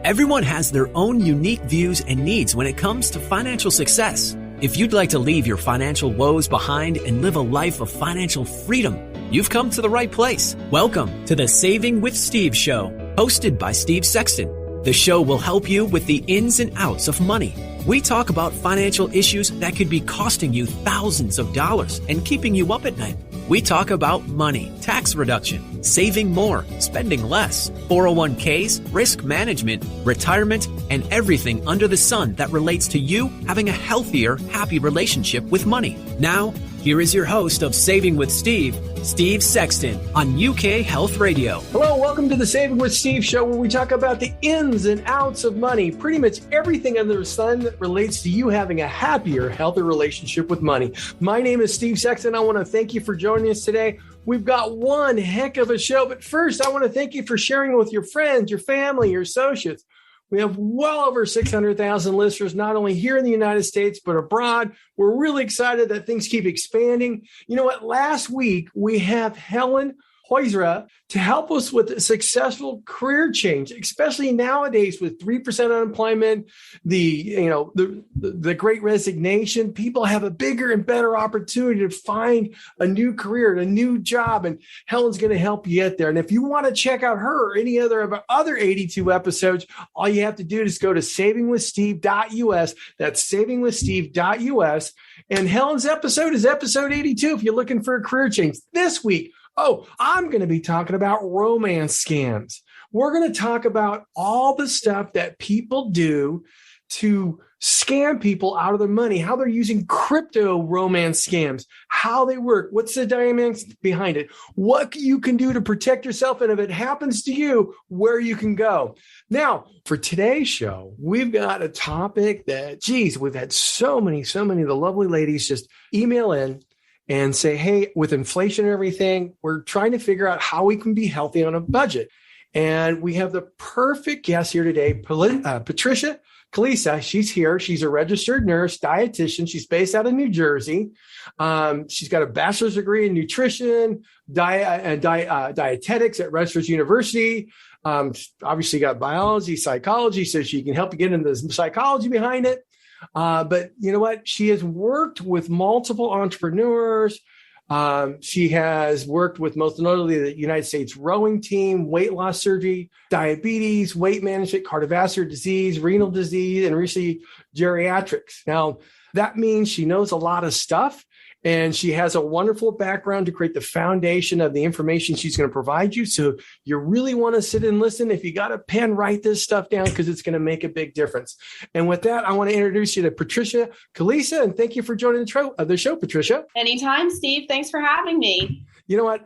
Everyone has their own unique views and needs when it comes to financial success. If you'd like to leave your financial woes behind and live a life of financial freedom, you've come to the right place. Welcome to the Saving with Steve show, hosted by Steve Sexton. The show will help you with the ins and outs of money. We talk about financial issues that could be costing you thousands of dollars and keeping you up at night. We talk about money, tax reduction, saving more, spending less, 401ks, risk management, retirement, and everything under the sun that relates to you having a healthier, happy relationship with money. Now, here is your host of Saving with Steve, Steve Sexton, on UK Health Radio. Hello, welcome to the Saving with Steve show, where we talk about the ins and outs of money, pretty much everything under the sun that relates to you having a happier, healthier relationship with money. My name is Steve Sexton. I want to thank you for joining us today. We've got one heck of a show, but first I want to thank you for sharing with your friends, your family, your associates. We have well over 600,000 listeners, not only here in the United States, but abroad. We're really excited that things keep expanding. You know what? Last week, we have Helen Hoisra to help us with a successful career change, especially nowadays with 3% unemployment, the great resignation. People have a bigger and better opportunity to find a new career, a new job, and Helen's going to help you get there. And if you want to check out her or any other of our other 82 episodes, all you have to do is go to savingwithsteve.us. That's savingwithsteve.us. And Helen's episode is episode 82 if you're looking for a career change. This week, I'm going to be talking about romance scams. We're going to talk about all the stuff that people do to scam people out of their money, how they're using crypto romance scams, how they work, what's the dynamics behind it, what you can do to protect yourself, and if it happens to you, where you can go. Now, for today's show, we've got a topic that, we've had so many of the lovely ladies just email in and say, hey, with inflation and everything, we're trying to figure out how we can be healthy on a budget. And we have the perfect guest here today, Patricia Kolesa. She's here. She's a registered nurse, dietitian. She's based out of New Jersey. She's got a bachelor's degree in nutrition, dietetics at Rutgers University. Obviously got biology, psychology, so she can help you get into the psychology behind it. But you know what? She has worked with multiple entrepreneurs. She has worked with most notably the United States rowing team, weight loss surgery, diabetes, weight management, cardiovascular disease, renal disease, and recently geriatrics. Now, that means she knows a lot of stuff, and she has a wonderful background to create the foundation of the information she's going to provide you. So you really want to sit and listen. If you got a pen, write this stuff down because it's going to make a big difference. And with that, I want to introduce you to Patricia Kolesa, and thank you for joining the show, Patricia. Anytime, Steve. Thanks for having me. You know what?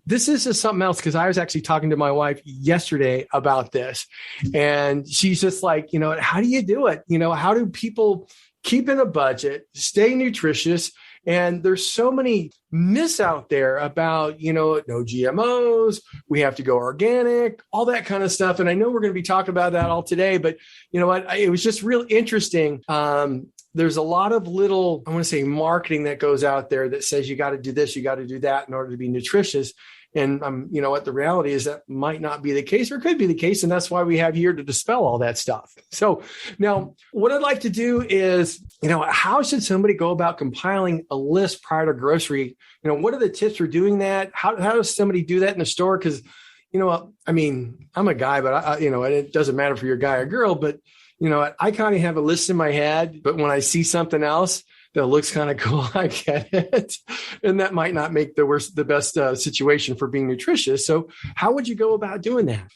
This is just something else, because I was actually talking to my wife yesterday about this, and she's just like, you know, how do you do it? You know, how do people keep in a budget, stay nutritious? And there's so many myths out there about, you know, no GMOs, we have to go organic, all that kind of stuff. And I know we're going to be talking about that all today, but you know what? It was just real interesting. There's a lot of little, I want to say, marketing that goes out there that says you got to do this, you got to do that in order to be nutritious. And you know what, the reality is that might not be the case, or could be the case. And that's why we have here to dispel all that stuff. So now what I'd like to do is, you know, how should somebody go about compiling a list prior to grocery? You know, what are the tips for doing that? How does somebody do that in the store? Because, you know, I mean, I'm a guy, but you know, and it doesn't matter if you're a guy or girl, but you know, I kind of have a list in my head, but when I see something else that looks kind of cool, I get it. And that might not make the best situation for being nutritious. So how would you go about doing that?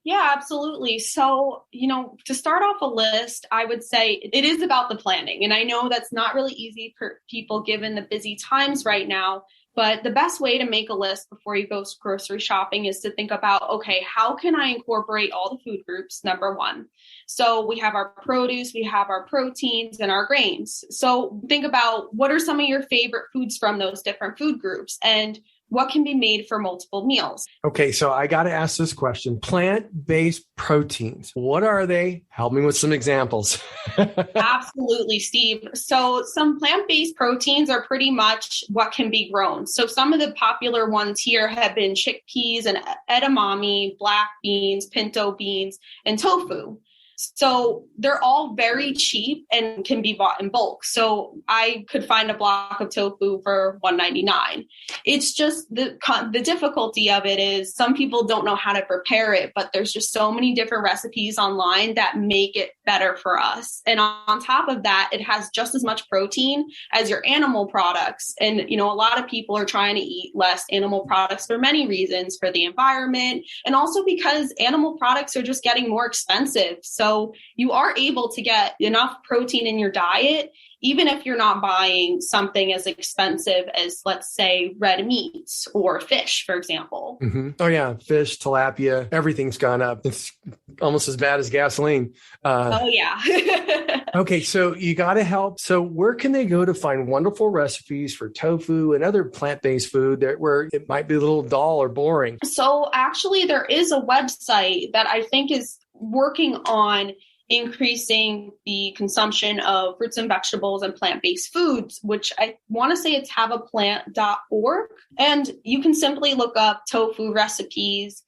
Yeah, absolutely. So, you know, to start off a list, I would say it is about the planning. And I know that's not really easy for people given the busy times right now. But the best way to make a list before you go grocery shopping is to think about, okay, how can I incorporate all the food groups, number one? So we have our produce, we have our proteins, and our grains. So think about what are some of your favorite foods from those different food groups and what can be made for multiple meals. Okay, so I got to ask this question. Plant-based proteins, what are they? Help me with some examples. Absolutely, Steve. So some plant-based proteins are pretty much what can be grown. So some of the popular ones here have been chickpeas and edamame, black beans, pinto beans, and tofu. So they're all very cheap and can be bought in bulk. So I could find a block of tofu for $1.99. It's just the difficulty of it is some people don't know how to prepare it, but there's just so many different recipes online that make it better for us. And on top of that, it has just as much protein as your animal products. And, a lot of people are trying to eat less animal products for many reasons, for the environment, and also because animal products are just getting more expensive. So you are able to get enough protein in your diet, even if you're not buying something as expensive as, let's say, red meats or fish, for example. Mm-hmm. Oh, yeah. Fish, tilapia, everything's gone up. It's almost as bad as gasoline. Oh, yeah. Okay, so you got to help. So where can they go to find wonderful recipes for tofu and other plant-based food where it might be a little dull or boring? So actually, there is a website that I think is working on increasing the consumption of fruits and vegetables and plant-based foods, which I want to say it's haveaplant.org. And you can simply look up tofu recipes,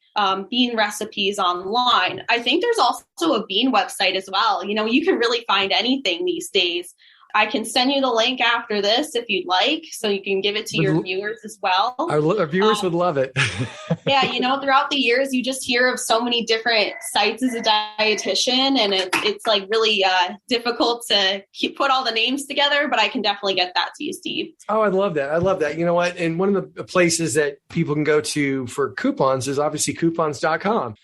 bean recipes online. I think there's also a bean website as well. You can really find anything these days. I can send you the link after this if you'd like, so you can give it to your viewers as well. Our viewers would love it. Yeah, throughout the years, you just hear of so many different sites as a dietitian, and it's like really difficult to put all the names together, but I can definitely get that to you, Steve. Oh, I love that. You know what? And one of the places that people can go to for coupons is obviously coupons.com.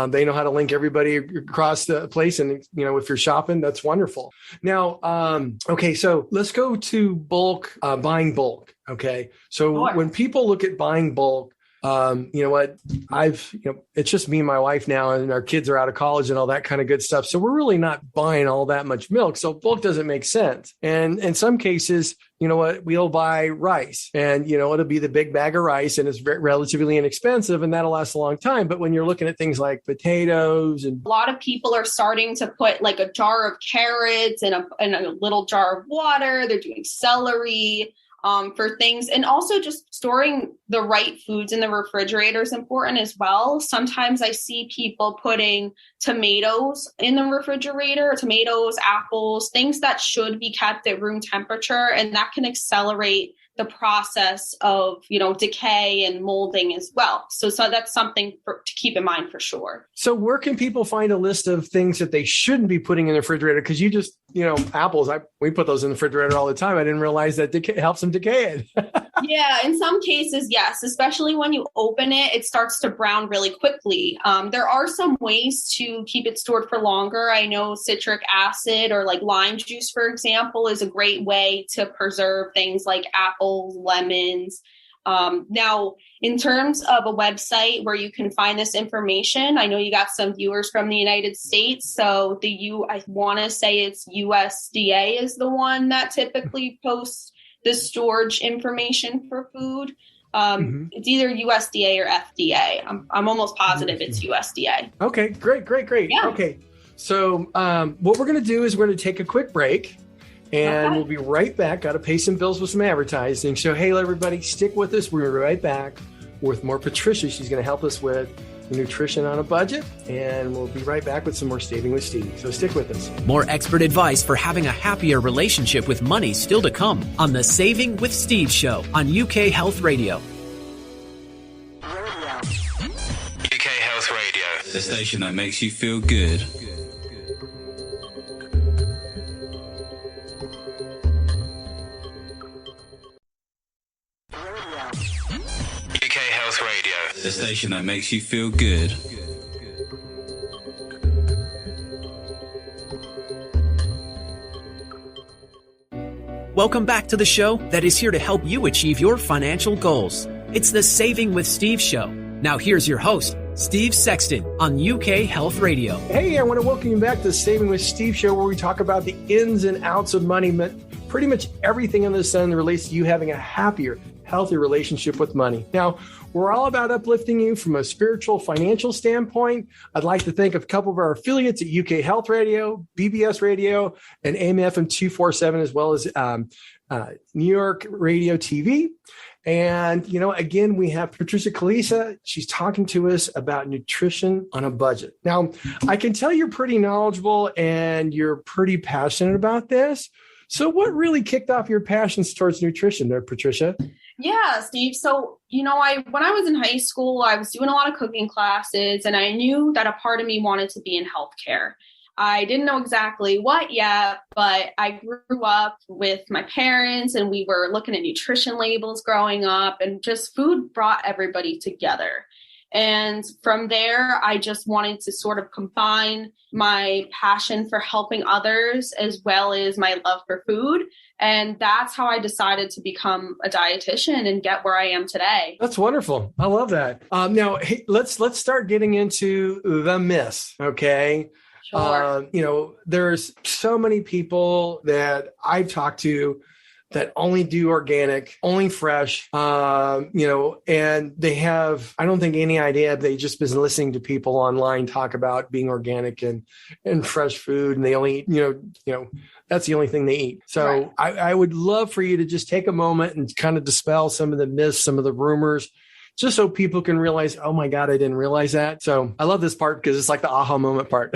They know how to link everybody across the place. And, if you're shopping, that's wonderful. Now, okay, so let's go to bulk, buying bulk. Okay. So when people look at buying bulk, you know what, it's just me and my wife now, and our kids are out of college and all that kind of good stuff. So we're really not buying all that much milk. So bulk doesn't make sense. And in some cases, you know what, we'll buy rice and, it'll be the big bag of rice and it's relatively inexpensive and that'll last a long time. But when you're looking at things like potatoes and a lot of people are starting to put like a jar of carrots and a little jar of water, they're doing celery. For things, and also just storing the right foods in the refrigerator is important as well. Sometimes I see people putting tomatoes in the refrigerator, tomatoes, apples, things that should be kept at room temperature, and that can accelerate the process of, decay and molding as well. So that's something to keep in mind for sure. So where can people find a list of things that they shouldn't be putting in the refrigerator? Because you just, apples, we put those in the refrigerator all the time. I didn't realize that it helps them decay it. Yeah, in some cases, yes, especially when you open it, it starts to brown really quickly. There are some ways to keep it stored for longer. I know citric acid or like lime juice, for example, is a great way to preserve things like apples, lemons. Now, in terms of a website where you can find this information, I know you got some viewers from the United States. So I want to say it's USDA is the one that typically posts the storage information for food. It's either USDA or FDA. I'm almost positive it's USDA. Okay, great. Yeah. Okay, so what we're going to do is we're going to take a quick break. And we'll be right back. Got to pay some bills with some advertising. So, hey, everybody, stick with us. We're right back with more Patricia. She's going to help us with nutrition on a budget. And we'll be right back with some more Saving with Steve. So stick with us. More expert advice for having a happier relationship with money still to come on the Saving with Steve show on UK Health Radio. UK Health Radio, the station that makes you feel good. UK Health Radio, the station that makes you feel good. Welcome back to the show that is here to help you achieve your financial goals. It's the Saving with Steve show. Now here's your host, Steve Sexton on UK Health Radio. Hey, I want to welcome you back to the Saving with Steve show, where we talk about the ins and outs of money, but pretty much everything in the sun that relates to you having a happier, healthy relationship with money. Now, we're all about uplifting you from a spiritual, financial standpoint. I'd like to thank a couple of our affiliates at UK Health Radio, BBS Radio, and AM/FM 247, as well as New York Radio TV. And, again, we have Patricia Kolesa. She's talking to us about nutrition on a budget. Now, I can tell you're pretty knowledgeable and you're pretty passionate about this. So what really kicked off your passions towards nutrition there, Patricia? Yeah, Steve. So, when I was in high school, I was doing a lot of cooking classes, and I knew that a part of me wanted to be in healthcare. I didn't know exactly what yet, but I grew up with my parents and we were looking at nutrition labels growing up, and just food brought everybody together. And from there, I just wanted to sort of combine my passion for helping others as well as my love for food. And that's how I decided to become a dietitian and get where I am today. That's wonderful. I love that. Now, hey, let's start getting into the myths, okay? Sure. There's so many people that I've talked to that only do organic, only fresh, and they have, I don't think, any idea. They've just been listening to people online talk about being organic and fresh food, and they only eat, that's the only thing they eat. So right. I would love for you to just take a moment and kind of dispel some of the myths, some of the rumors, just so people can realize, oh my God, I didn't realize that. So I love this part because it's like the aha moment part.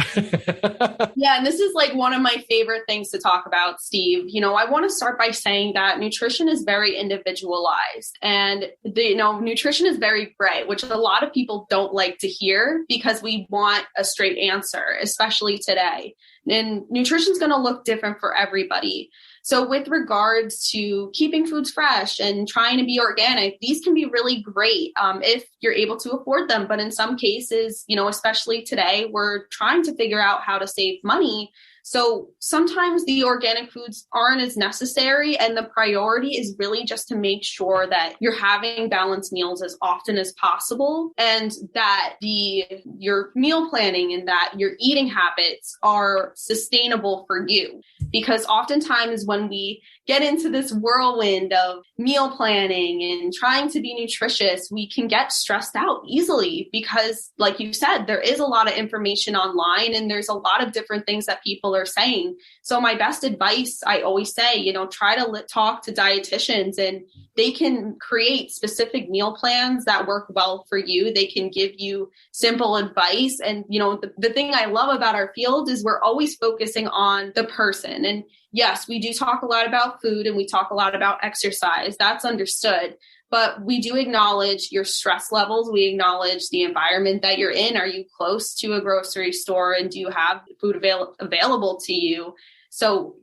Yeah. And this is like one of my favorite things to talk about, Steve. I want to start by saying that nutrition is very individualized, and nutrition is very gray, which a lot of people don't like to hear because we want a straight answer, especially today. And nutrition is going to look different for everybody. So with regards to keeping foods fresh and trying to be organic, these can be really great if you're able to afford them. But in some cases, especially today, we're trying to figure out how to save money. So sometimes the organic foods aren't as necessary, and the priority is really just to make sure that you're having balanced meals as often as possible, and that your meal planning and that your eating habits are sustainable for you. Because oftentimes when we get into this whirlwind of meal planning and trying to be nutritious, we can get stressed out easily because, like you said, there is a lot of information online and there's a lot of different things that people are saying. So my best advice, I always say, try to talk to dietitians, and they can create specific meal plans that work well for you. They can give you simple advice. And, the thing I love about our field is we're always focusing on the person. And yes, we do talk a lot about food and we talk a lot about exercise. That's understood. But we do acknowledge your stress levels. We acknowledge the environment that you're in. Are you close to a grocery store, and do you have food available to you? So,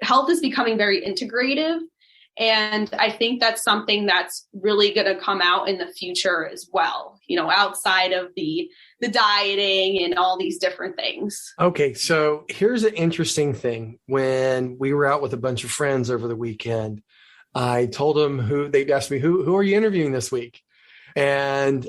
health is becoming very integrative. And I think that's something that's really going to come out in the future as well, outside of the dieting and all these different things. Okay. So here's an interesting thing. When we were out with a bunch of friends over the weekend, I told them they'd asked me, who are you interviewing this week? And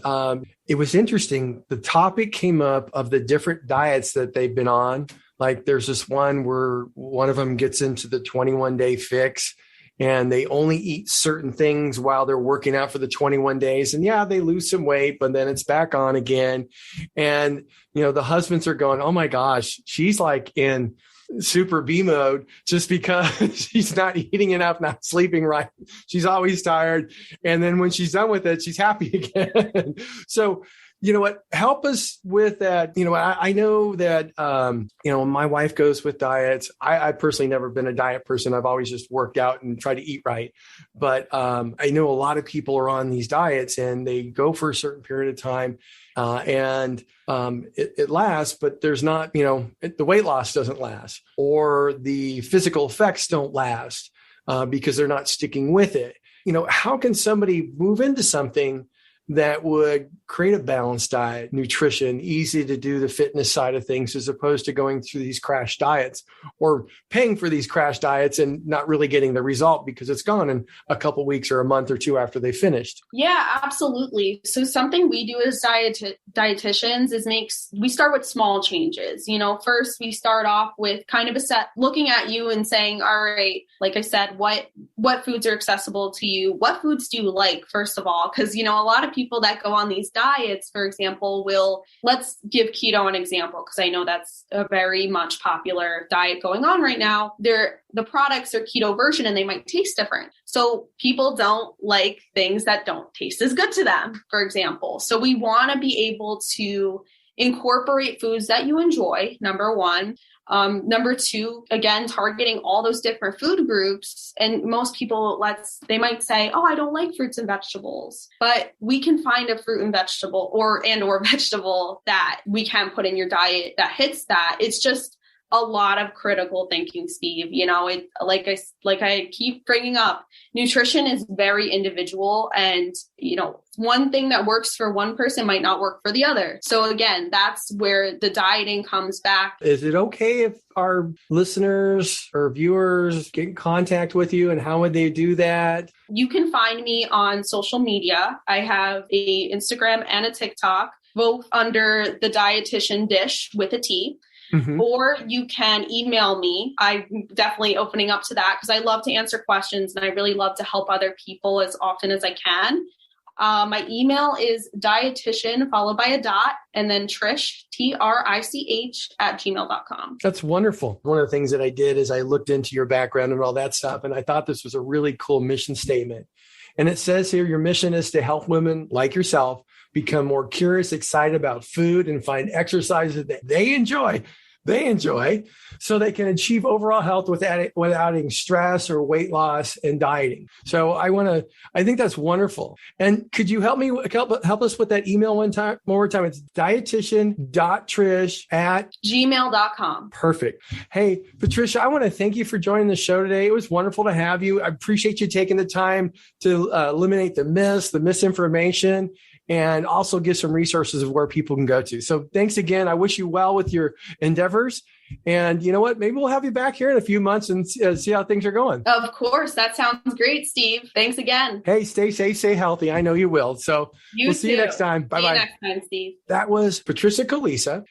it was interesting. The topic came up of the different diets that they've been on. Like there's this one where one of them gets into the 21-day fix, and they only eat certain things while they're working out for the 21 days. And yeah, they lose some weight, but then it's back on again. And, the husbands are going, oh my gosh, she's like in super B mode just because she's not eating enough, not sleeping right. She's always tired. And then when she's done with it, she's happy again. So, help us with that. I know that, my wife goes with diets. I personally never been a diet person. I've always just worked out and tried to eat right. But I know a lot of people are on these diets and they go for a certain period of time. And it lasts, but there's not, the weight loss doesn't last, or the physical effects don't last because they're not sticking with it. How can somebody move into something that would create a balanced diet, nutrition, easy to do the fitness side of things, as opposed to going through these crash diets or paying for these crash diets and not really getting the result because it's gone in a couple of weeks or a month or two after they finished? Yeah, absolutely. So something we do as dietitians is we start with small changes. First we start off with kind of looking at you and saying, all right, like I said, what foods are accessible to you? What foods do you like, first of all? Because, a lot of people that go on these diets, for example, let's give keto an example, because I know that's a very much popular diet going on right now. The products are keto version and they might taste different. So people don't like things that don't taste as good to them, for example. So we want to be able to incorporate foods that you enjoy, number one. Number two, again, targeting all those different food groups. And most people, they might say, oh, I don't like fruits and vegetables, but we can find a fruit and vegetable or vegetable that we can put in your diet that hits that. It's just a lot of critical thinking, Steve. Like I keep bringing up, nutrition is very individual, and one thing that works for one person might not work for the other. So again, that's where the dieting comes back. Is it okay if our listeners or viewers get in contact with you, and how would they do that? You can find me on social media. I have a Instagram and a TikTok, both under the Dietitian Dish with a T. Mm-hmm. Or you can email me. I'm definitely opening up to that because I love to answer questions and I really love to help other people as often as I can. My email is dietitian followed by a dot and then Trish, TRICH @gmail.com. That's wonderful. One of the things that I did is I looked into your background and all that stuff, and I thought this was a really cool mission statement. And it says here, your mission is to help women like yourself become more curious, excited about food, and find exercises that they enjoy, so they can achieve overall health without adding stress or weight loss and dieting. So I think that's wonderful. And could you help us with that email one more time? It's dietitian.trish@gmail.com. Perfect. Hey, Patricia, I want to thank you for joining the show today. It was wonderful to have you. I appreciate you taking the time to eliminate the misinformation, and also give some resources of where people can go to. So thanks again. I wish you well with your endeavors. And you know what? Maybe we'll have you back here in a few months and see how things are going. Of course. That sounds great, Steve. Thanks again. Hey, stay safe, stay healthy. I know you will. So we'll see you next time. Bye-bye. See you next time, Steve. That was Patricia Kolesa.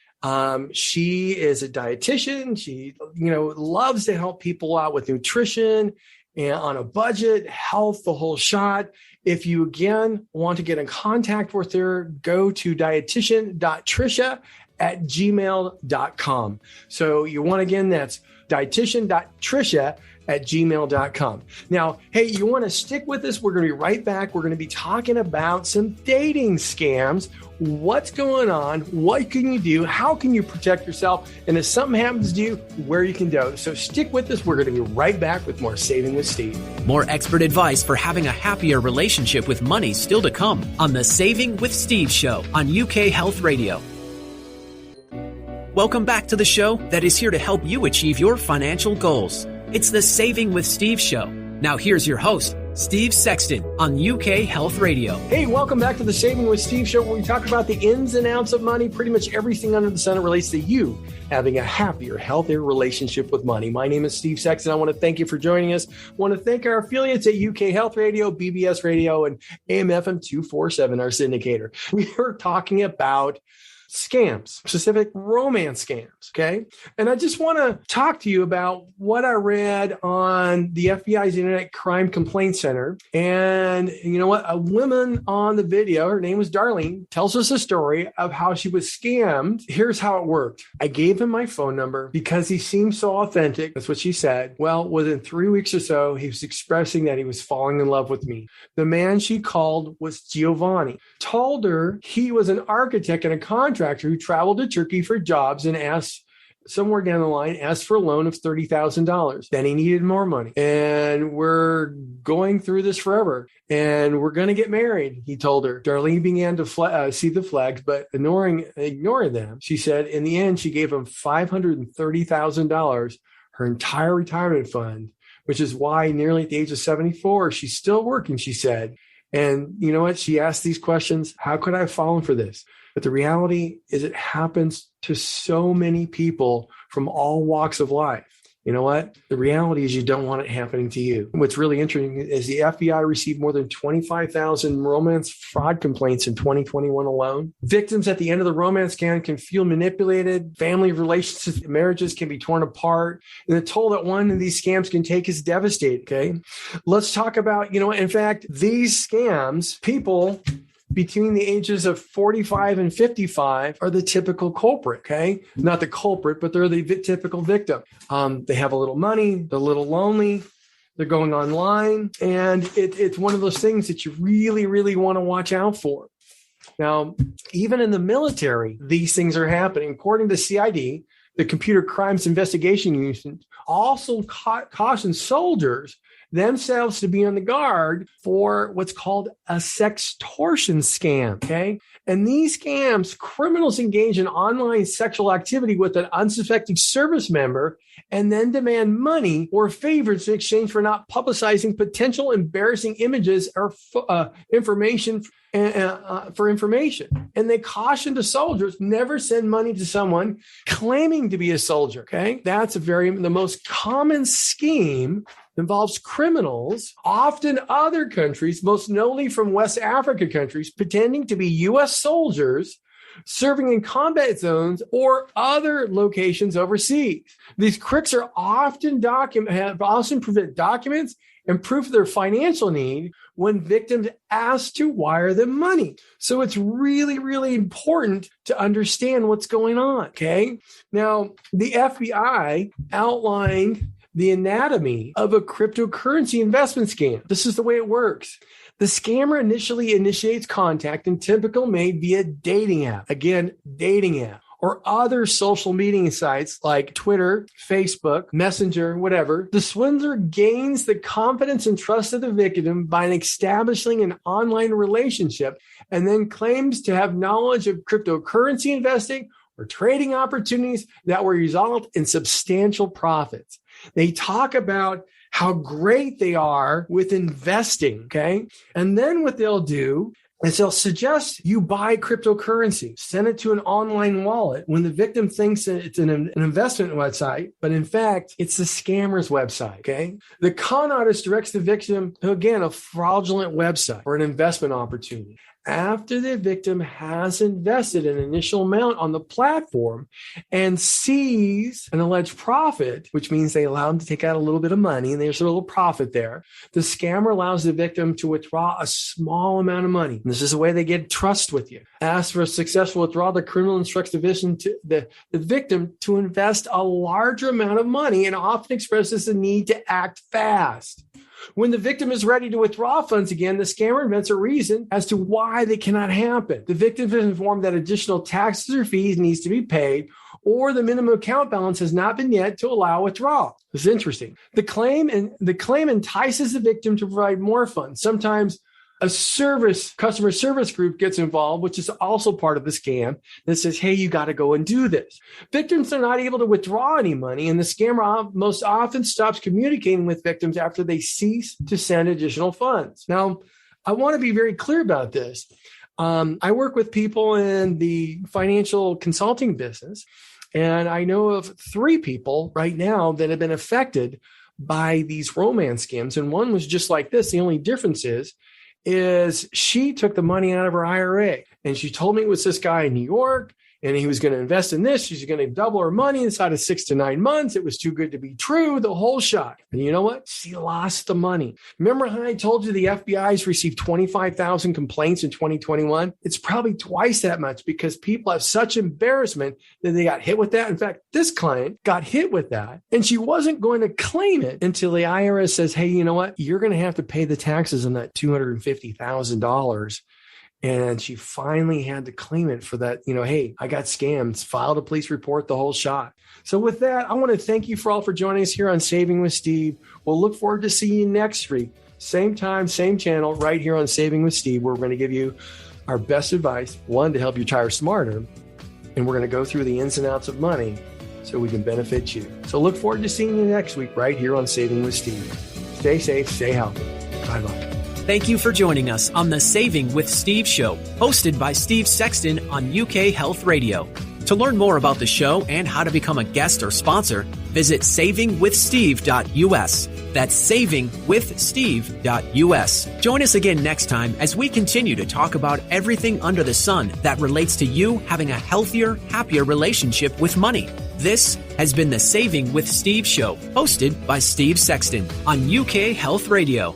She is a dietitian. She, loves to help people out with nutrition and on a budget, health, the whole shot. If you, again, want to get in contact with her, go to dietitian.tricia@gmail.com. So you want, again, that's dietitian.tricia@gmail.com. Now, hey, you want to stick with us? We're going to be right back. We're going to be talking about some dating scams. What's going on? What can you do? How can you protect yourself? And if something happens to you, where you can go. So stick with us. We're going to be right back with more Saving with Steve. More expert advice for having a happier relationship with money still to come on the Saving with Steve show on UK Health Radio. Welcome back to the show that is here to help you achieve your financial goals. It's the Saving with Steve show. Now here's your host, Steve Sexton on UK Health Radio. Hey, welcome back to the Saving with Steve show, where we talk about the ins and outs of money. Pretty much everything under the sun that relates to you having a happier, healthier relationship with money. My name is Steve Sexton. I want to thank you for joining us. I want to thank our affiliates at UK Health Radio, BBS Radio, and AM/FM 247, our syndicator. We are talking about scams, specific romance scams. Okay. And I just want to talk to you about what I read on the FBI's Internet Crime Complaint Center. And you know what? A woman on the video, her name was Darlene, tells us a story of how she was scammed. Here's how it worked. I gave him my phone number because he seemed so authentic. That's what she said. Well, within 3 weeks or so, he was expressing that he was falling in love with me. The man she called was Giovanni. Told her he was an architect and a contractor who traveled to Turkey for jobs and asked for a loan of $30,000. Then he needed more money. And we're going through this forever. And we're going to get married, he told her. Darlene began to see the flags, but ignoring them. She said in the end, she gave him $530,000, her entire retirement fund, which is why nearly at the age of 74, she's still working, she said. And you know what? She asked these questions. How could I have fallen for this? But the reality is it happens to so many people from all walks of life. You know what? The reality is you don't want it happening to you. What's really interesting is the FBI received more than 25,000 romance fraud complaints in 2021 alone. Victims at the end of the romance scam can feel manipulated. Family relationships, marriages can be torn apart. And the toll that one of these scams can take is devastating. Okay. Let's talk about, in fact, these scams, people between the ages of 45 and 55 are the typical culprit, okay? Not the culprit, but they're the typical victim. They have a little money, they're a little lonely, they're going online, and it's one of those things that you really, really want to watch out for. Now, even in the military, these things are happening. According to CID, the Computer Crimes Investigation Unit also cautions soldiers themselves to be on the guard for what's called a sextortion scam, okay? And these scams, criminals engage in online sexual activity with an unsuspecting service member and then demand money or favors in exchange for not publicizing potential embarrassing images or information for information. And they caution the soldiers, never send money to someone claiming to be a soldier, okay? That's the most common scheme involves criminals, often other countries, most notably from West Africa countries, pretending to be U.S. soldiers serving in combat zones or other locations overseas. These crooks are often present documents and proof of their financial need when victims ask to wire them money. So it's really, really important to understand what's going on, okay? Now, the FBI outlined the anatomy of a cryptocurrency investment scam. This is the way it works. The scammer initially initiates contact and typically made via dating app. Again, dating app. Or other social media sites like Twitter, Facebook, Messenger, whatever. The swindler gains the confidence and trust of the victim by establishing an online relationship and then claims to have knowledge of cryptocurrency investing or trading opportunities that will result in substantial profits. They talk about how great they are with investing, okay? And then what they'll do is they'll suggest you buy cryptocurrency, send it to an online wallet when the victim thinks that it's an investment website, but in fact, it's the scammer's website, okay? The con artist directs the victim to, again, a fraudulent website or an investment opportunity. After the victim has invested an initial amount on the platform and sees an alleged profit, which means they allow them to take out a little bit of money and there's a little profit there, the scammer allows the victim to withdraw a small amount of money. And this is the way they get trust with you. As for a successful withdrawal, the criminal instructs the victim to invest a larger amount of money and often expresses the need to act fast. When the victim is ready to withdraw funds again, the scammer invents a reason as to why they cannot happen. The victim is informed that additional taxes or fees needs to be paid, or the minimum account balance has not been yet to allow withdrawal. This is interesting. The claim entices the victim to provide more funds. Sometimes a customer service group gets involved, which is also part of the scam, that says, hey, you got to go and do this. Victims are not able to withdraw any money, and the scammer most often stops communicating with victims after they cease to send additional funds. Now, I want to be very clear about this. I work with people in the financial consulting business, and I know of 3 people right now that have been affected by these romance scams, and one was just like this. The only difference is she took the money out of her IRA and she told me it was this guy in New York and he was going to invest in this. She's going to double her money inside of 6 to 9 months. It was too good to be true, the whole shot. And you know what? She lost the money. Remember how I told you the FBI's received 25,000 complaints in 2021? It's probably twice that much because people have such embarrassment that they got hit with that. In fact, this client got hit with that and she wasn't going to claim it until the IRS says, hey, you know what? You're going to have to pay the taxes on that $250,000. And she finally had to claim it for that, hey, I got scammed, filed a police report, the whole shot. So with that, I want to thank you for joining us here on Saving with Steve. We'll look forward to seeing you next week. Same time, same channel, right here on Saving with Steve, where we're going to give you our best advice, one, to help you retire smarter, and we're going to go through the ins and outs of money so we can benefit you. So look forward to seeing you next week right here on Saving with Steve. Stay safe, stay healthy. Bye-bye. Thank you for joining us on the Saving with Steve show, hosted by Steve Sexton on UK Health Radio. To learn more about the show and how to become a guest or sponsor, visit savingwithsteve.us. That's savingwithsteve.us. Join us again next time as we continue to talk about everything under the sun that relates to you having a healthier, happier relationship with money. This has been the Saving with Steve show, hosted by Steve Sexton on UK Health Radio.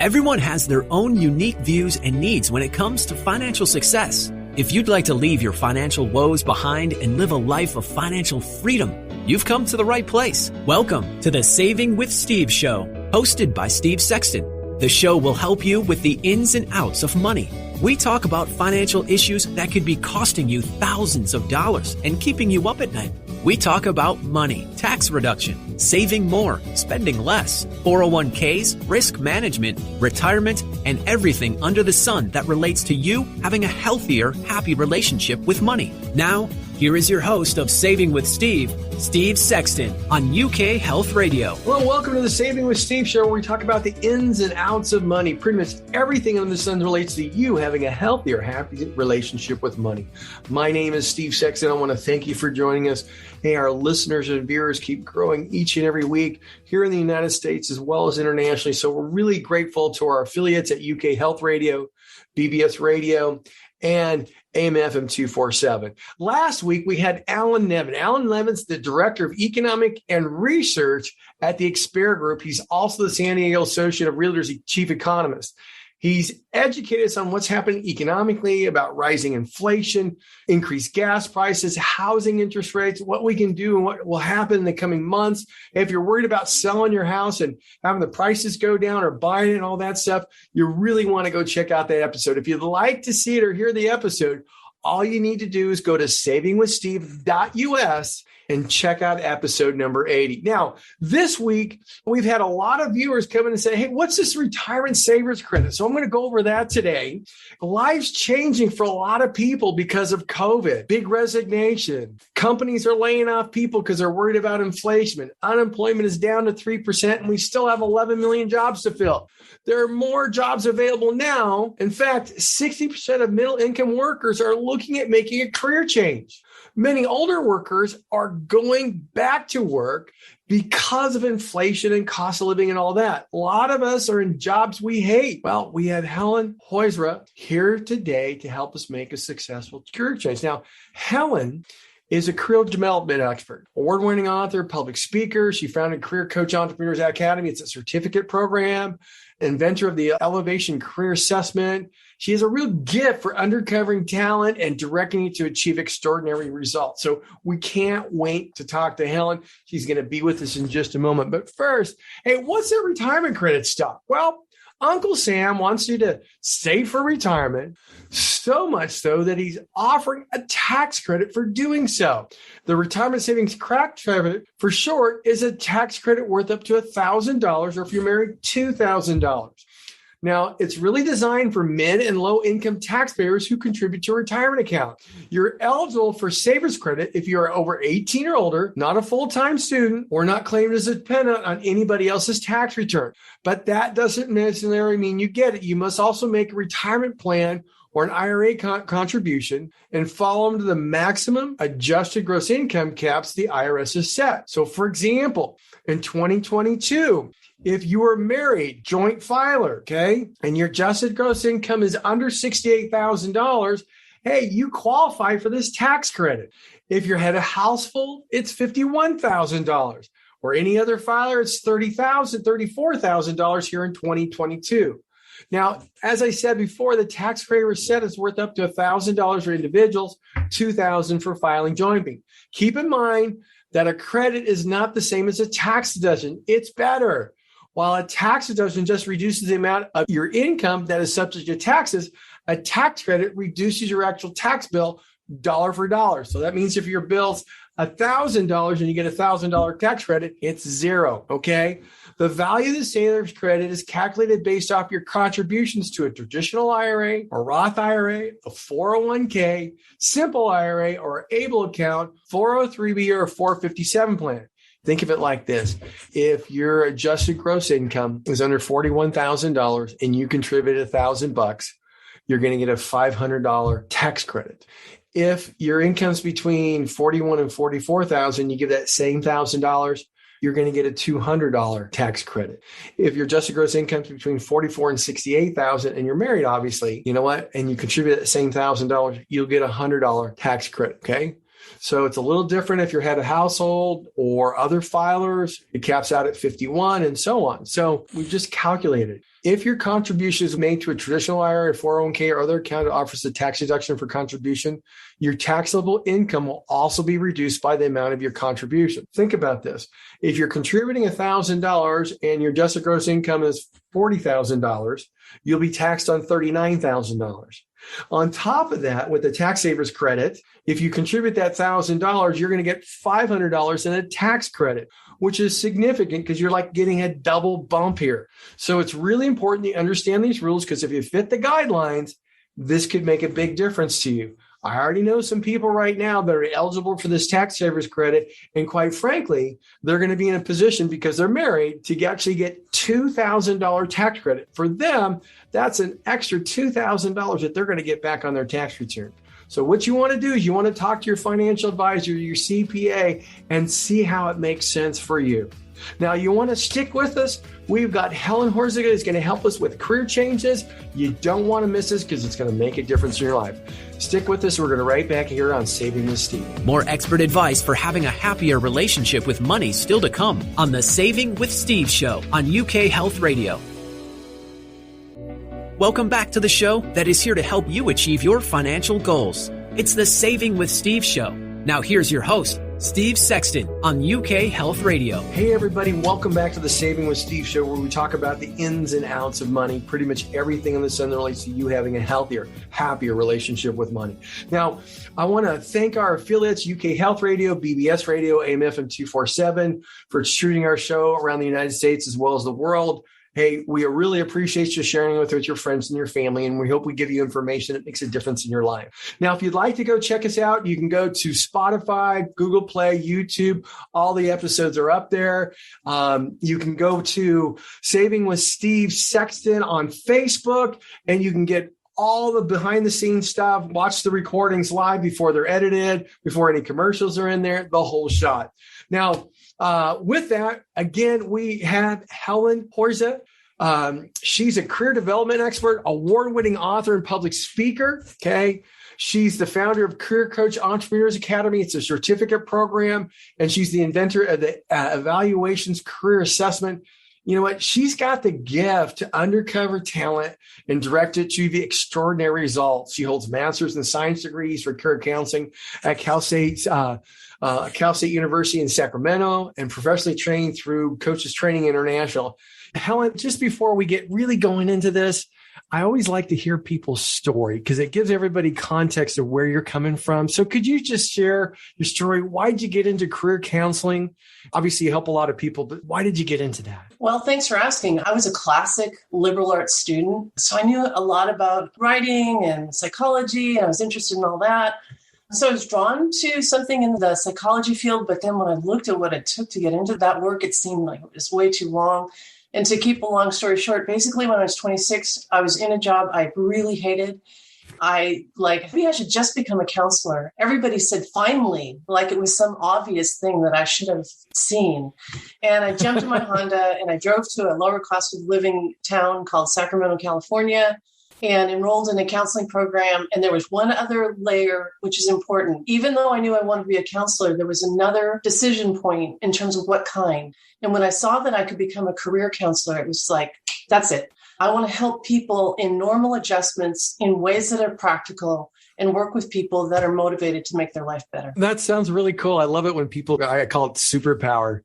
Everyone has their own unique views and needs when it comes to financial success. If you'd like to leave your financial woes behind and live a life of financial freedom, you've come to the right place. Welcome to the Saving with Steve show, hosted by Steve Sexton. The show will help you with the ins and outs of money. We talk about financial issues that could be costing you thousands of dollars and keeping you up at night. We talk about money, tax reduction, saving more, spending less, 401ks, risk management, retirement, and everything under the sun that relates to you having a healthier, happy relationship with money. Now, here is your host of Saving with Steve, Steve Sexton, on UK Health Radio. Well, welcome to the Saving with Steve show, where we talk about the ins and outs of money. Pretty much everything under the sun relates to you having a healthier, happy relationship with money. My name is Steve Sexton. I want to thank you for joining us. Hey, our listeners and viewers keep growing each and every week here in the United States as well as internationally. So we're really grateful to our affiliates at UK Health Radio, BBS Radio, and AM/FM 247. Last week, we had Alan Nevin. Alan Nevin's the Director of Economic and Research at the Expert Group. He's also the San Diego Associate of Realtors Chief Economist. He's educated us on what's happening economically, about rising inflation, increased gas prices, housing interest rates, what we can do and what will happen in the coming months. If you're worried about selling your house and having the prices go down or buying it and all that stuff, you really want to go check out that episode. If you'd like to see it or hear the episode, all you need to do is go to savingwithsteve.us and check out episode number 80. Now, this week, we've had a lot of viewers come in and say, hey, what's this retirement savers credit? So I'm going to go over that today. Life's changing for a lot of people because of COVID, big resignation. Companies are laying off people because they're worried about inflation. Unemployment is down to 3%, and we still have 11 million jobs to fill. There are more jobs available now. In fact, 60% of middle income workers are looking at making a career change. Many older workers are going back to work because of inflation and cost of living and all that. A lot of us are in jobs we hate. Well, we have Helen Hoisra here today to help us make a successful career change. Now, Helen is a career development expert, award-winning author, public speaker. She founded Career Coach Entrepreneurs Academy. It's a certificate program, inventor of the Elevation Career Assessment. She has a real gift for uncovering talent and directing it to achieve extraordinary results. So we can't wait to talk to Helen. She's going to be with us in just a moment. But first, hey, what's that retirement credit stuff? Well, Uncle Sam wants you to save for retirement, so much so that he's offering a tax credit for doing so. The Retirement Savings Credit, for short, is a tax credit worth up to $1,000, or if you're married, $2,000. Now, it's really designed for mid and low income taxpayers who contribute to a retirement account. You're eligible for Savers Credit if you are over 18 or older, not a full-time student, or not claimed as a dependent on anybody else's tax return. But that doesn't necessarily mean you get it. You must also make a retirement plan or an IRA contribution and fall under the maximum adjusted gross income caps the IRS has set. So, for example, in 2022, if you are married, joint filer, okay, and your adjusted gross income is under $68,000, hey, you qualify for this tax credit. If you're head of household, it's $51,000. Or any other filer, it's $34,000 here in 2022. Now, as I said before, the tax credit was set is worth up to $1,000 for individuals, $2,000 for filing jointly. Keep in mind that a credit is not the same as a tax deduction. It's better. While a tax deduction just reduces the amount of your income that is subject to taxes, a tax credit reduces your actual tax bill dollar for dollar. So that means if your bill's $1,000 and you get a $1,000 tax credit, it's zero, okay? The value of the Savers credit is calculated based off your contributions to a traditional IRA, a Roth IRA, a 401k, simple IRA, or ABLE account, 403b, or a 457 plan. Think of it like this. If your adjusted gross income is under $41,000 and you contribute $1,000, you're going to get a $500 tax credit. If your income's between $41,000 and $44,000, you give that same $1,000, you're going to get a $200 tax credit. If your adjusted gross income is between $44,000 and $68,000 and you're married, obviously, you know what? And you contribute that same $1,000, you'll get a $100 tax credit. Okay. So it's a little different if you're head of household or other filers. It caps out at 51 and so on. So we've just calculated. If your contribution is made to a traditional IRA, 401k, or other account that offers a tax deduction for contribution, your taxable income will also be reduced by the amount of your contribution. Think about this. If you're contributing $1,000 and your adjusted gross income is $40,000, you'll be taxed on $39,000. On top of that, with the tax savers credit, if you contribute that $1,000, you're going to get $500 in a tax credit, which is significant because you're like getting a double bump here. So it's really important you understand these rules, because if you fit the guidelines, this could make a big difference to you. I already know some people right now that are eligible for this tax savers credit. And quite frankly, they're going to be in a position, because they're married, to actually get $2,000 tax credit. For them, that's an extra $2,000 that they're going to get back on their tax return. So what you want to do is you want to talk to your financial advisor, your CPA, and see how it makes sense for you. Now, you want to stick with us. We've got Helen Horziga who's going to help us with career changes. You don't want to miss this, because it's going to make a difference in your life. Stick with us. We're going to right back here on Saving with Steve. More expert advice for having a happier relationship with money still to come on the Saving with Steve show on UK Health Radio. Welcome back to the show that is here to help you achieve your financial goals. It's the Saving with Steve show. Now here's your host, Steve Sexton on UK Health Radio. Hey everybody, welcome back to the Saving with Steve show, where we talk about the ins and outs of money, pretty much everything in the sun that relates to you having a healthier, happier relationship with money. Now, I want to thank our affiliates, UK Health Radio, BBS Radio, AM/FM 247, for distributing our show around the United States as well as the world. Hey, we really appreciate you sharing it with your friends and your family, and we hope we give you information that makes a difference in your life. Now, if you'd like to go check us out, you can go to Spotify, Google Play, YouTube. All the episodes are up there. You can go to Saving with Steve Sexton on Facebook, and you can get all the behind the scenes stuff, watch the recordings live before they're edited, before any commercials are in there, the whole shot. Now, with that, again, we have Helen Horziga. She's a career development expert, award-winning author, and public speaker. Okay. She's the founder of Career Coach Entrepreneurs Academy. It's a certificate program, and she's the inventor of the Evaluations Career Assessment. You know what? She's got the gift to uncover talent and direct it to the extraordinary results. She holds master's and science degrees for career counseling at Cal State University in Sacramento, and professionally trained through Coaches Training International. Helen, just before we get really going into this, I always like to hear people's story, because it gives everybody context of where you're coming from. So could you just share your story? Why did you get into career counseling? Obviously, you help a lot of people, but why did you get into that? Well, thanks for asking. I was a classic liberal arts student, so I knew a lot about writing and psychology, and I was interested in all that. So I was drawn to something in the psychology field, but then when I looked at what it took to get into that work, it seemed like it was way too long. And to keep a long story short, basically when I was 26, I was in a job I really hated. Maybe I should just become a counselor. Everybody said, finally, like it was some obvious thing that I should have seen. And I jumped in my Honda and I drove to a lower cost of living town called Sacramento, California, and enrolled in a counseling program. And there was one other layer, which is important. Even though I knew I wanted to be a counselor, there was another decision point in terms of what kind. And when I saw that I could become a career counselor, it was like, that's it. I want to help people in normal adjustments in ways that are practical and work with people that are motivated to make their life better. That sounds really cool. I love it when people, I call it superpower,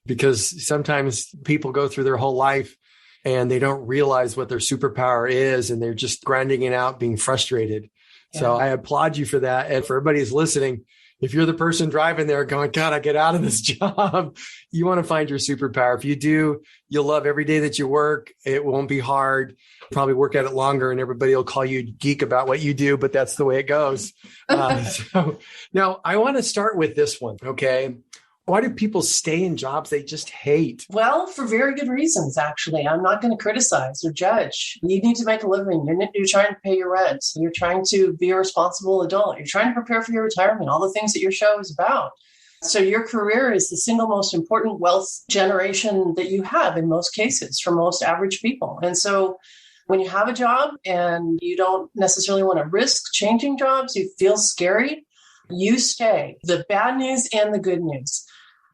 because sometimes people go through their whole life and they don't realize what their superpower is, and they're just grinding it out, being frustrated. Yeah. So I applaud you for that. And for everybody who's listening, if you're the person driving there going, God, I get out of this job, you want to find your superpower. If you do, you'll love every day that you work. It won't be hard. Probably work at it longer, and everybody will call you a geek about what you do, but that's the way it goes. So now I want to start with this one. Okay. Why do people stay in jobs they just hate? Well, for very good reasons, actually. I'm not going to criticize or judge. You need to make a living. You're trying to pay your rent. You're trying to be a responsible adult. You're trying to prepare for your retirement, all the things that your show is about. So your career is the single most important wealth generation that you have in most cases for most average people. And so when you have a job and you don't necessarily want to risk changing jobs, you feel scary, you stay. The bad news and the good news.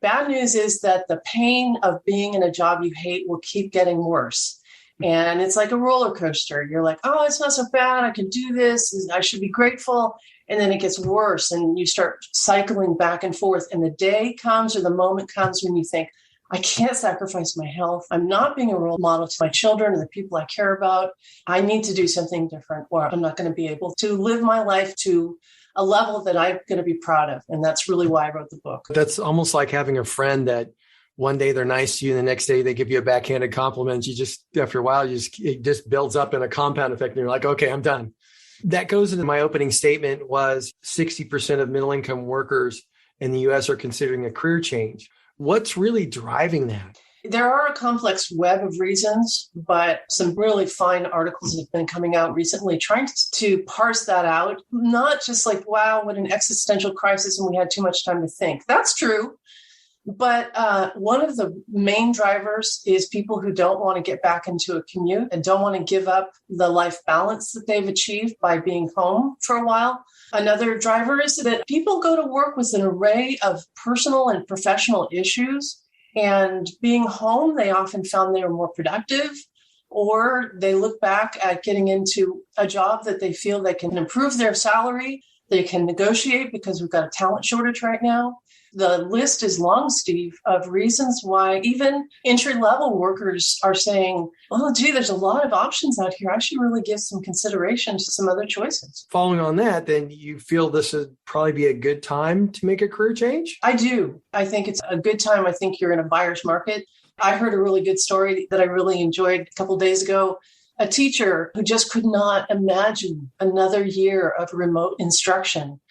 Bad news is that the pain of being in a job you hate will keep getting worse. And it's like a roller coaster. You're like, oh, it's not so bad. I can do this. I should be grateful. And then it gets worse and you start cycling back and forth. And the day comes or the moment comes when you think, I can't sacrifice my health. I'm not being a role model to my children and the people I care about. I need to do something different or I'm not going to be able to live my life to a level that I'm going to be proud of. And that's really why I wrote the book. That's almost like having a friend that one day they're nice to you and the next day they give you a backhanded compliment. You just, after a while, it just builds up in a compound effect and you're like, okay, I'm done. That goes into my opening statement was 60% of middle income workers in the US are considering a career change. What's really driving that? There are a complex web of reasons, but some really fine articles have been coming out recently trying to parse that out. Not just like, wow, what an existential crisis and we had too much time to think. That's true. But one of the main drivers is people who don't want to get back into a commute and don't want to give up the life balance that they've achieved by being home for a while. Another driver is that people go to work with an array of personal and professional issues. And being home, they often found they were more productive, or they look back at getting into a job that they feel they can improve their salary. They can negotiate because we've got a talent shortage right now. The list is long, Steve, of reasons why even entry-level workers are saying, oh, gee, there's a lot of options out here. I should really give some consideration to some other choices. Following on that, then you feel this would probably be a good time to make a career change? I do. I think it's a good time. I think you're in a buyer's market. I heard a really good story that I really enjoyed a couple of days ago. A teacher who just could not imagine another year of remote instruction.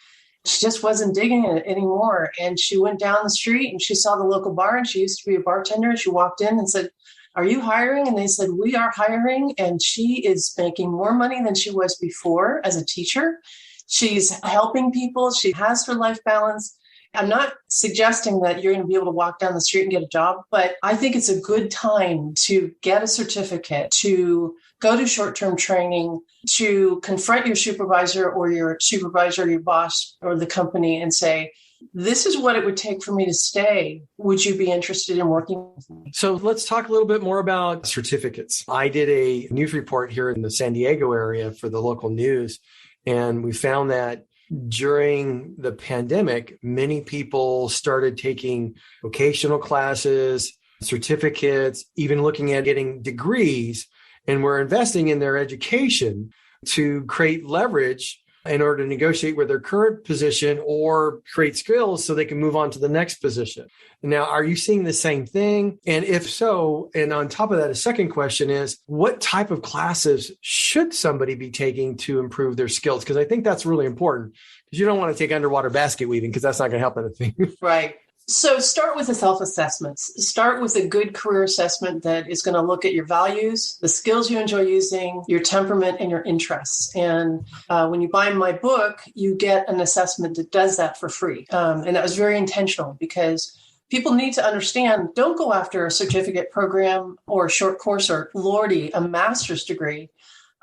She just wasn't digging it anymore. And she went down the street and she saw the local bar and she used to be a bartender. And she walked in and said, are you hiring? And they said, we are hiring. And she is making more money than she was before as a teacher. She's helping people. She has her life balance. I'm not suggesting that you're going to be able to walk down the street and get a job, but I think it's a good time to get a certificate, to go to short-term training, to confront your supervisor or your boss or the company and say, this is what it would take for me to stay. Would you be interested in working with me? So let's talk a little bit more about certificates. I did a news report here in the San Diego area for the local news, and we found that during the pandemic, many people started taking vocational classes, certificates, even looking at getting degrees, and were investing in their education to create leverage in order to negotiate with their current position or create skills so they can move on to the next position. Now, are you seeing the same thing? And if so, and on top of that, a second question is, what type of classes should somebody be taking to improve their skills? Because I think that's really important, because you don't want to take underwater basket weaving because that's not going to help anything. Right. So start with the self-assessments. Start with a good career assessment that is going to look at your values, the skills you enjoy using, your temperament, and your interests. And when you buy my book, you get an assessment that does that for free. And that was very intentional because people need to understand, don't go after a certificate program or a short course or, Lordy, a master's degree.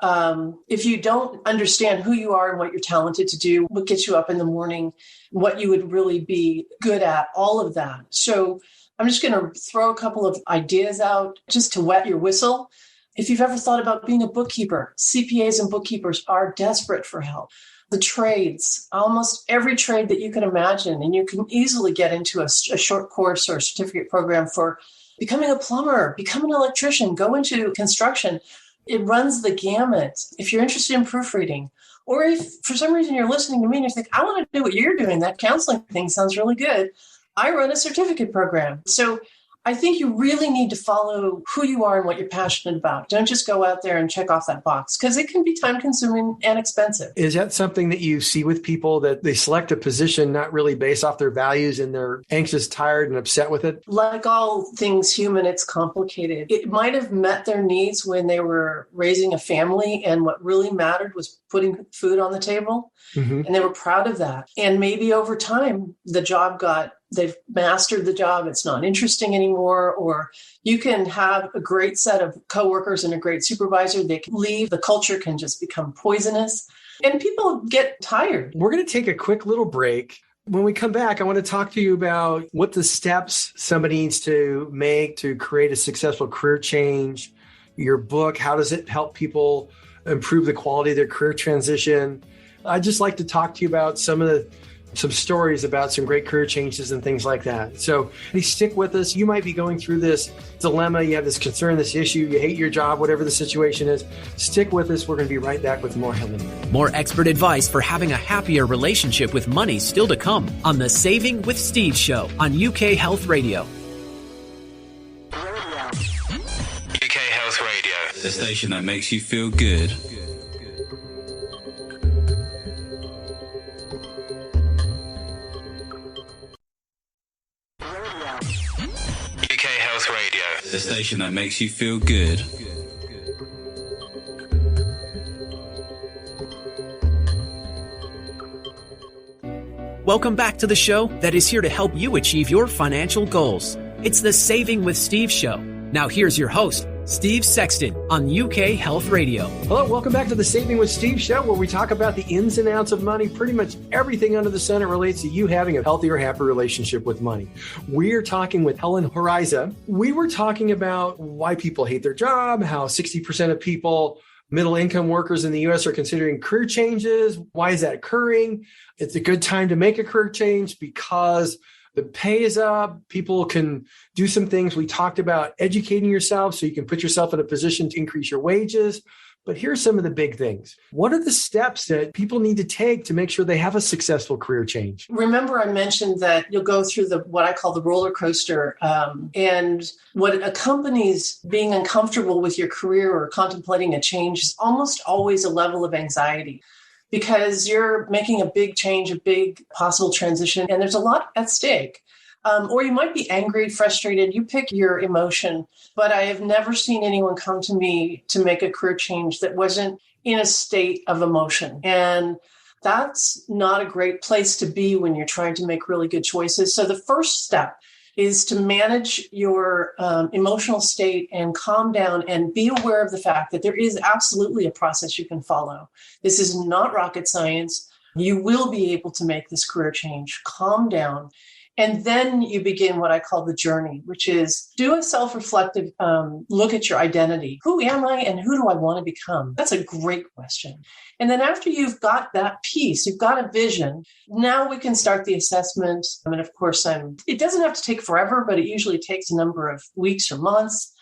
If you don't understand who you are and what you're talented to do, what gets you up in the morning, what you would really be good at, all of that. So I'm just going to throw a couple of ideas out just to wet your whistle. If you've ever thought about being a bookkeeper, CPAs and bookkeepers are desperate for help. The trades, almost every trade that you can imagine, and you can easily get into a short course or a certificate program for becoming a plumber, become an electrician, go into construction. It runs the gamut. If you're interested in proofreading, or if for some reason you're listening to me and you think, I want to do what you're doing, that counseling thing sounds really good, I run a certificate program. So I think you really need to follow who you are and what you're passionate about. Don't just go out there and check off that box because it can be time consuming and expensive. Is that something that you see with people, that they select a position not really based off their values and they're anxious, tired, and upset with it? Like all things human, it's complicated. It might have met their needs when they were raising a family and what really mattered was putting food on the table. Mm-hmm. And they were proud of that. And maybe over time, they've mastered the job. It's not interesting anymore. Or you can have a great set of coworkers and a great supervisor. They can leave. The culture can just become poisonous. And people get tired. We're going to take a quick little break. When we come back, I want to talk to you about what the steps somebody needs to make to create a successful career change. Your book, how does it help people improve the quality of their career transition? I'd just like to talk to you about some stories about some great career changes and things like that. So please stick with us. You might be going through this dilemma. You have this concern, this issue. You hate your job, whatever the situation is. Stick with us. We're going to be right back with more Helen. More expert advice for having a happier relationship with money still to come on the Saving with Steve show on UK Health Radio. UK Health Radio, the station that makes you feel good. UK Health Radio, the station that makes you feel good. Welcome back to the show that is here to help you achieve your financial goals. It's the Saving with Steve show. Now here's your host, Steve Sexton on UK Health Radio. Hello, welcome back to the Saving with Steve show, where we talk about the ins and outs of money. Pretty much everything under the sun relates to you having a healthier, happier relationship with money. We're talking with Helen Kolesa. We were talking about why people hate their job, how 60% of people, middle income workers in the U.S. are considering career changes. Why is that occurring? It's a good time to make a career change because the pay is up. People can do some things. We talked about educating yourself so you can put yourself in a position to increase your wages. But here's some of the big things. What are the steps that people need to take to make sure they have a successful career change? Remember, I mentioned that you'll go through what I call the roller coaster. And what accompanies being uncomfortable with your career or contemplating a change is almost always a level of anxiety, because you're making a big change, a big possible transition, and there's a lot at stake. Or you might be angry, frustrated, you pick your emotion. But I have never seen anyone come to me to make a career change that wasn't in a state of emotion. And that's not a great place to be when you're trying to make really good choices. So the first step is to manage your emotional state and calm down and be aware of the fact that there is absolutely a process you can follow. This is not rocket science. You will be able to make this career change. Calm down. And then you begin what I call the journey, which is do a self-reflective look at your identity. Who am I and who do I want to become? That's a great question. And then after you've got that piece, you've got a vision, now we can start the assessment. I mean, of course, it doesn't have to take forever, but it usually takes a number of weeks or months.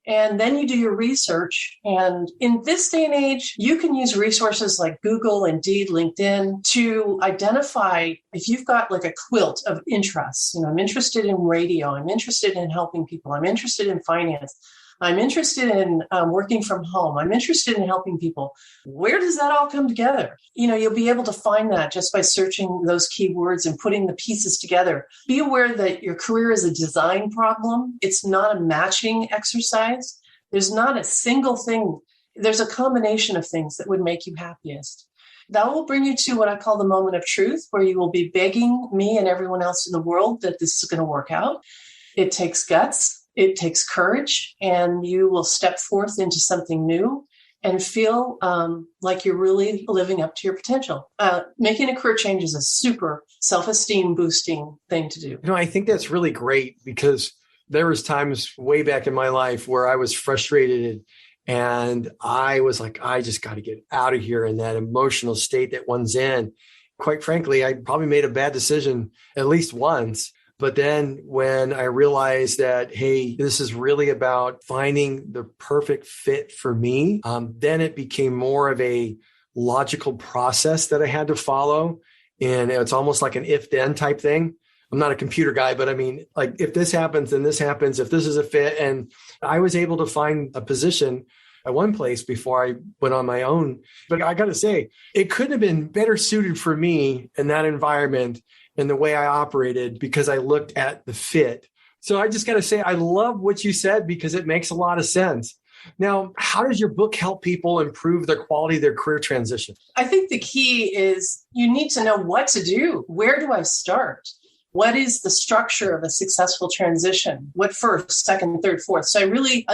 And then you do your research. And in this day and age, you can use resources like Google, Indeed, LinkedIn to identify if you've got like a quilt of interests. I'm interested in radio. I'm interested in helping people. I'm interested in finance. I'm interested in working from home. I'm interested in helping people. Where does that all come together? You'll be able to find that just by searching those keywords and putting the pieces together. Be aware that your career is a design problem. It's not a matching exercise. There's not a single thing. There's a combination of things that would make you happiest. That will bring you to what I call the moment of truth, where you will be begging me and everyone else in the world that this is going to work out. It takes guts. It takes courage, and you will step forth into something new and feel like you're really living up to your potential. Making a career change is a super self-esteem boosting thing to do. I think that's really great, because there was times way back in my life where I was frustrated and I was like, I just got to get out of here, in that emotional state that one's in. Quite frankly, I probably made a bad decision at least once. But then when I realized that, hey, this is really about finding the perfect fit for me, then it became more of a logical process that I had to follow. And it's almost like an if-then type thing. I'm not a computer guy, but I mean, like, if this happens, then this happens, if this is a fit. And I was able to find a position at one place before I went on my own. But I got to say, it couldn't have been better suited for me in that environment and the way I operated, because I looked at the fit. So I just got to say, I love what you said, because it makes a lot of sense. Now, how does your book help people improve their quality of their career transition? I think the key is you need to know what to do. Where do I start? What is the structure of a successful transition? What first, second, third, fourth? So I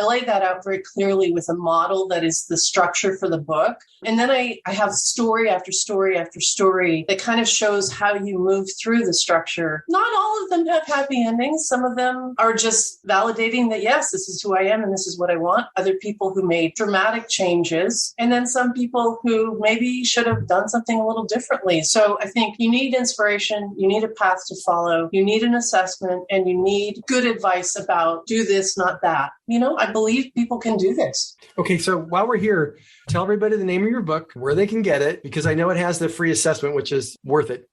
laid that out very clearly with a model that is the structure for the book. And then I have story after story after story that kind of shows how you move through the structure. Not all of them have happy endings. Some of them are just validating that, yes, this is who I am and this is what I want. Other people who made dramatic changes. And then some people who maybe should have done something a little differently. So I think you need inspiration. You need a path to follow. You need an assessment, and you need good advice about do this, not that. I believe people can do this. Okay, so while we're here, tell everybody the name of your book, where they can get it, because I know it has the free assessment, which is worth it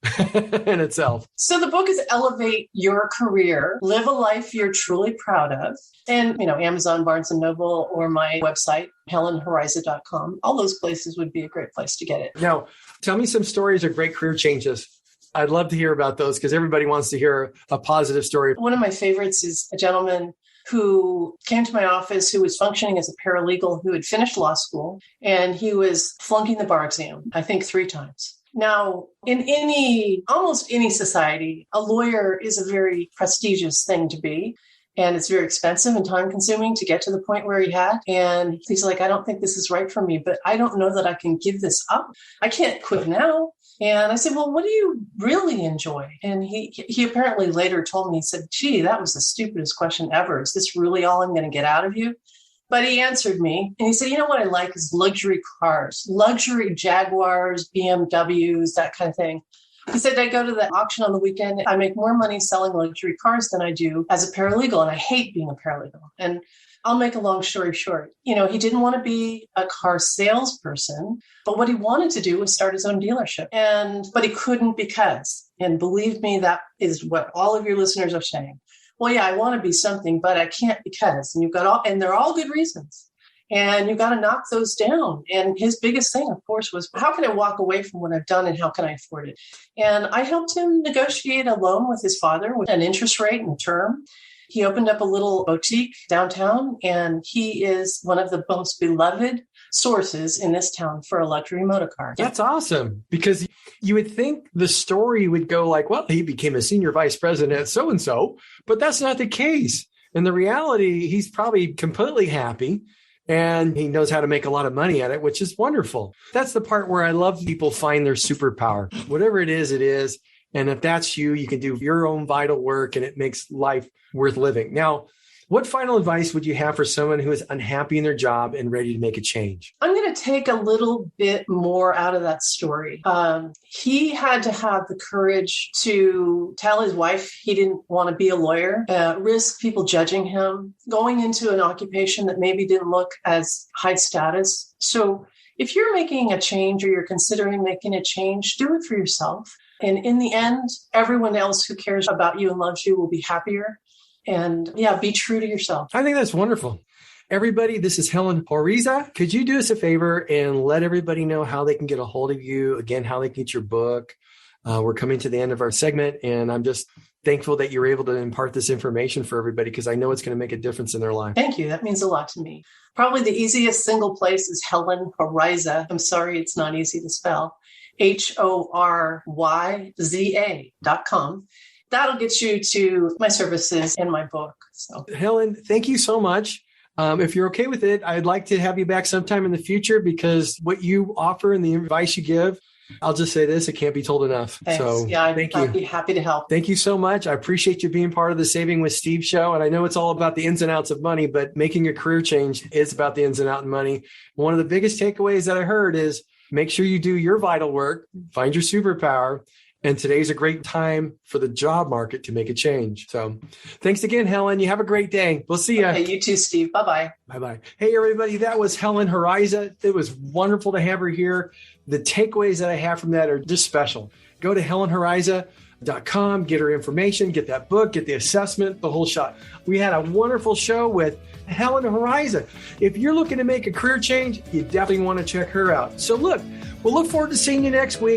in itself. So the book is Elevate Your Career, Live a Life You're Truly Proud of. And, Amazon, Barnes & Noble, or my website, helenhoriza.com. All those places would be a great place to get it. Now, tell me some stories of great career changes. I'd love to hear about those because everybody wants to hear a positive story. One of my favorites is a gentleman who came to my office who was functioning as a paralegal who had finished law school, and he was flunking the bar exam, I think 3 times. Now, in almost any society, a lawyer is a very prestigious thing to be. And it's very expensive and time consuming to get to the point where he had. And he's like, I don't think this is right for me, but I don't know that I can give this up. I can't quit now. And I said, well, what do you really enjoy? And he apparently later told me, he said, gee, that was the stupidest question ever. Is this really all I'm going to get out of you? But he answered me and he said, you know what I like is luxury cars, luxury Jaguars, BMWs, that kind of thing. He said, I go to the auction on the weekend. I make more money selling luxury cars than I do as a paralegal. And I hate being a paralegal. And I'll make a long story short. He didn't want to be a car salesperson, but what he wanted to do was start his own dealership. But he couldn't because, and believe me, that is what all of your listeners are saying. Well, yeah, I want to be something, but I can't because, and they're all good reasons. And you've got to knock those down. And his biggest thing, of course, was how can I walk away from what I've done and how can I afford it? And I helped him negotiate a loan with his father with an interest rate and term. He opened up a little boutique downtown, and he is one of the most beloved sources in this town for a luxury motor car. That's awesome, because you would think the story would go like, well, he became a senior vice president at so-and-so, but that's not the case. In the reality, he's probably completely happy. And he knows how to make a lot of money at it, which is wonderful. That's the part where I love people find their superpower. Whatever it is, it is. And if that's you, you can do your own vital work and it makes life worth living. Now, what final advice would you have for someone who is unhappy in their job and ready to make a change? I'm going to take a little bit more out of that story. He had to have the courage to tell his wife he didn't want to be a lawyer, risk people judging him, going into an occupation that maybe didn't look as high status. So if you're making a change or you're considering making a change, do it for yourself. And in the end, everyone else who cares about you and loves you will be happier. And be true to yourself. I think that's wonderful. Everybody, this is Helen Horiza. Could you do us a favor and let everybody know how they can get a hold of you? Again, how they can get your book. We're coming to the end of our segment, and I'm just thankful that you're able to impart this information for everybody because I know it's going to make a difference in their life. Thank you. That means a lot to me. Probably the easiest single place is Helen Horiza. I'm sorry, it's not easy to spell. HORYZA.com. That'll get you to my services and my book. So, Helen, thank you so much. If you're okay with it, I'd like to have you back sometime in the future because what you offer and the advice you give, I'll just say this, it can't be told enough. Thanks. So I'd be happy to help. Thank you so much. I appreciate you being part of the Saving with Steve show. And I know it's all about the ins and outs of money, but making a career change is about the ins and outs of money. One of the biggest takeaways that I heard is make sure you do your vital work, find your superpower. And today's a great time for the job market to make a change. So thanks again, Helen. You have a great day. We'll see you. Okay, you too, Steve. Bye-bye. Bye-bye. Hey, everybody. That was Helen Horiza. It was wonderful to have her here. The takeaways that I have from that are just special. Go to helenhoriza.com, get her information, get that book, get the assessment, the whole shot. We had a wonderful show with Helen Horiza. If you're looking to make a career change, you definitely want to check her out. So look, we'll look forward to seeing you next week.